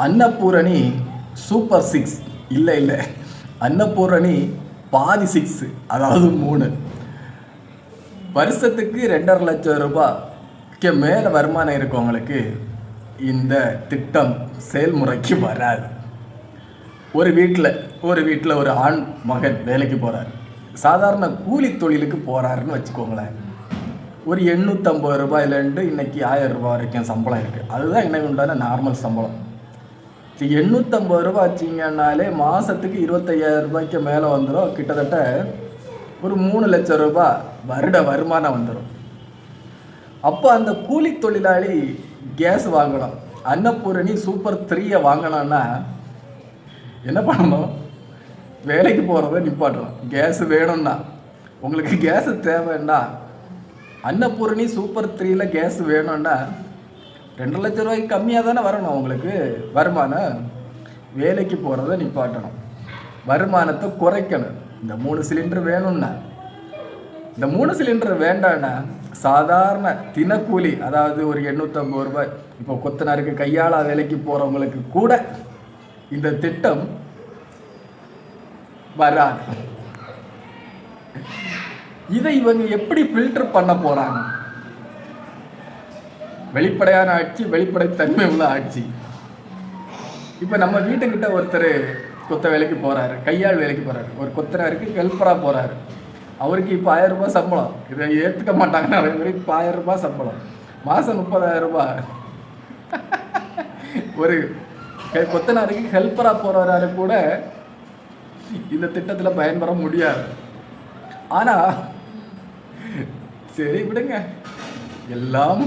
Annapurani super 6 இல்லை இல்லை, அன்னபூரணி பாதி 6, அதாவது 3. வருஷத்துக்கு 2.5 லட்சம் ரூபாய்க்கு மேலே வருமானம் இருக்கவங்களுக்கு இந்த திட்டம் செயல்முறைக்கு வராது. ஒரு வீட்டில் ஒரு ஆண் மகன் வேலைக்கு போகிறார், சாதாரண கூலி தொழிலுக்கு போகிறாருன்னு வச்சுக்கோங்களேன். ஒரு 850 ரூபாயிலேருந்து இன்றைக்கி 1000 ரூபா வரைக்கும் சம்பளம் இருக்குது. அதுதான் இன்னைக்கு உண்டான நார்மல் சம்பளம். 850 ரூபா வச்சிங்கன்னாலே மாதத்துக்கு 25,000 ரூபாய்க்கு மேலே வந்துடும். கிட்டத்தட்ட ஒரு 3 லட்சம் ரூபாய் வருட வருமானம் வந்துடும். அப்போ அந்த கூலி தொழிலாளி கேஸ் வாங்கணும், அன்னபூரணி சூப்பர் 3 வாங்கணும்னா என்ன பண்ணணும்? வேலைக்கு போகிறத நிப்பாட்டணும். கேஸ் வேணும்னா, உங்களுக்கு கேஸு தேவைன்னா, அன்னபூரணி சூப்பர் 3 கேஸ் வேணும்னா 2 லட்சம் ரூபாய்க்கு கம்மியாக தானே வரணும் உங்களுக்கு வருமானம். வேலைக்கு போகிறத நிப்பாட்டணும், வருமானத்தை குறைக்கணும். இந்த 3 சிலிண்டர் வேணும்னா, இந்த 3 சிலிண்டர் வேண்டான்னா சாதாரண தினக்கூலி, அதாவது ஒரு 850 ரூபாய், இப்போ கொத்தனாருக்கு கையாளா வேலைக்கு போகிறவங்களுக்கு கூட இந்த திட்டம் வராது. இதை இவங்க எப்படி ஃபில்டர் பண்ண போகிறாங்க? வெளிப்படையான ஆட்சி, வெளிப்படைத்தன்மை உள்ள ஆட்சி. இப்போ நம்ம வீட்டுக்கிட்ட ஒருத்தர் கொத்த வேலைக்கு போகிறாரு, கையாள் வேலைக்கு போகிறாரு, ஒரு கொத்தனாருக்கு ஹெல்ப்பராக போகிறாரு. அவருக்கு இப்போ 1000 ரூபாய் சம்பளம். இதை ஏற்றுக்க மாட்டாங்க நிறைய பேர். இப்போ 1000 ரூபாய் சம்பளம், மாதம் 30,000 ரூபாய். ஒரு கொத்தனாருக்கு ஹெல்ப்பராக போகிறாரு கூட இந்த திட்டத்தில் பயன்பெற முடியாது. ஆனால் சரி விடுங்க, எல்லாம்